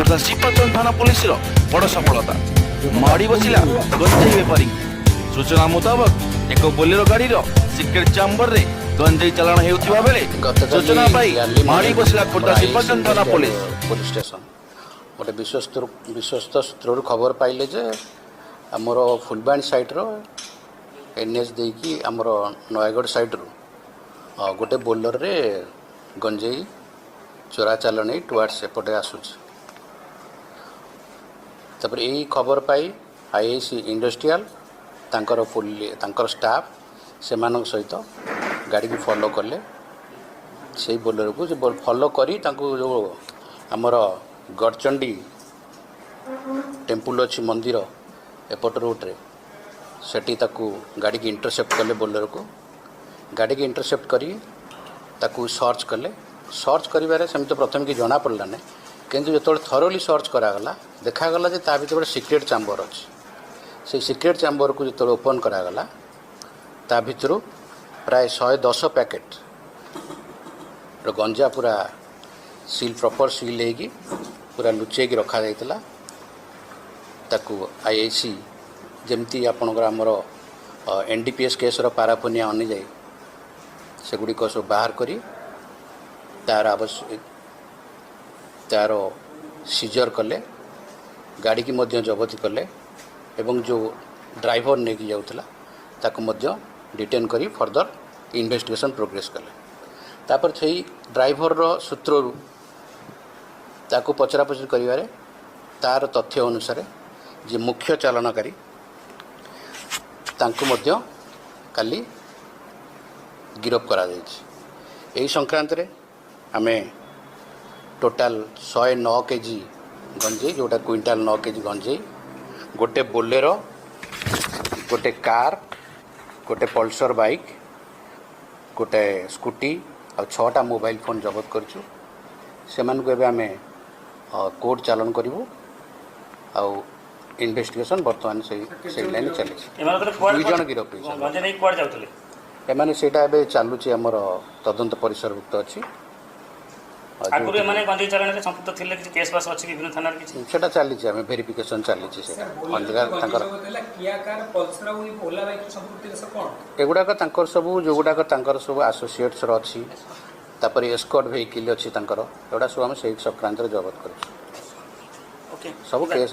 ଖୋର୍ଦ୍ଧା ଶ୍ରୀପଚନ थाना पुलिस बड़ सफलता माड़ी बसिला गंजेई बेपारी सूचना मुताबक एक बोलेरो गाड़ी सिक्रेट चैम्बर रे गंजेई चालाण हेउथिबा बेले सूचना पाई माड़ी बसिला खोर्धा श्रीपचन थाना पुलिस स्टेशन गोटे विश्वस्त सूत्र खबर पाइले जे आमर फुलबाणी साइड्र एनएच देकी आमर नयगढ़ साइड्रु गोटे बोलर रे गंजेई चोरा चालाण टुवार्ड्स एपटे आसूची तापर यही खबर पाई आईआईसी इंडस्ट्रियल तांकर स्टाफ से सहित गाड़ी की फॉलो कले से बोलर को फॉलो करी जो आमर गड़चंडी टेम्पल अच्छी मंदिर एपट रूट्रे सेठी गाड़ी की इंटरसेप्ट कले बोलर को गाड़ी की इंटरसेप्ट करी सर्च कले सर्च करिबारे सेमि प्रथम कि जना पड़ला ना किंतु जो थरोली सर्च करागला देखागला जे ता भीतर सिक्रेट चैम्बर अच्छी से सिक्रेट चैम्बर को जो ओपन करागला ता भीतर प्राय 110 पैकेट गंजा पूरा सील प्रॉपर सील होगी पूरा लुचे रखा जाइतला ताकू आईआईसी जमती आपणकर आमर एनडीपीएस केसर पाराफोनिया अनुजाई सेगुड़िक सब बाहर करी तार आवश्यक तार सीजर कले गाड़ी की मध्य जबती कले एवं जो ड्राइवर नेकी जाउथला ताको मध्य डिटेन करी फर्दर इन्वेस्टिगेशन प्रोग्रेस कले तापर से ड्राइवर रो सूत्ररू ताको पचरापचर करिवारे तार तथ्य अनुसार जे मुख्य चालनकारी तांको मध्य काली गिरफ करा जायछि एही संक्रांत रे आमे टोटाल 109 केजी गंजेई जोटा क्विंटाल 9 केजी गंजेई गोटे बोलेरो गोटे कार गोटे पल्सर बाइक गोटे स्कूटी और 6टा मोबाइल फोन जबत करछु सेमान को एबे आमे कोर्ट चालन करिवो आउ इन्वेस्टिगेशन वर्तमान से लाइन चली दुई जन गिरफ एमाने सेटा एबे चालुची हमर तदंत परिसरभुक्त अछि आगुरी माने गंजेई चालाण रे संपुक्त थिले कि केस पास अछि कि विभिन्न थाना कि सेटा चालीची हमें वेरिफिकेशन चालीची सेटा अंधकार तांकर किया कार पल्सर और ओला बाइक संपुक्त से कोन एगुडा का तांकर सब जोगुडा का तांकर सब एसोसिएट्स र अछि तापर एस्कॉर्ट व्हीकल अछि तांकर एगुडा सब हम सेही संक्रांत रे जबत करछु ओके सब केस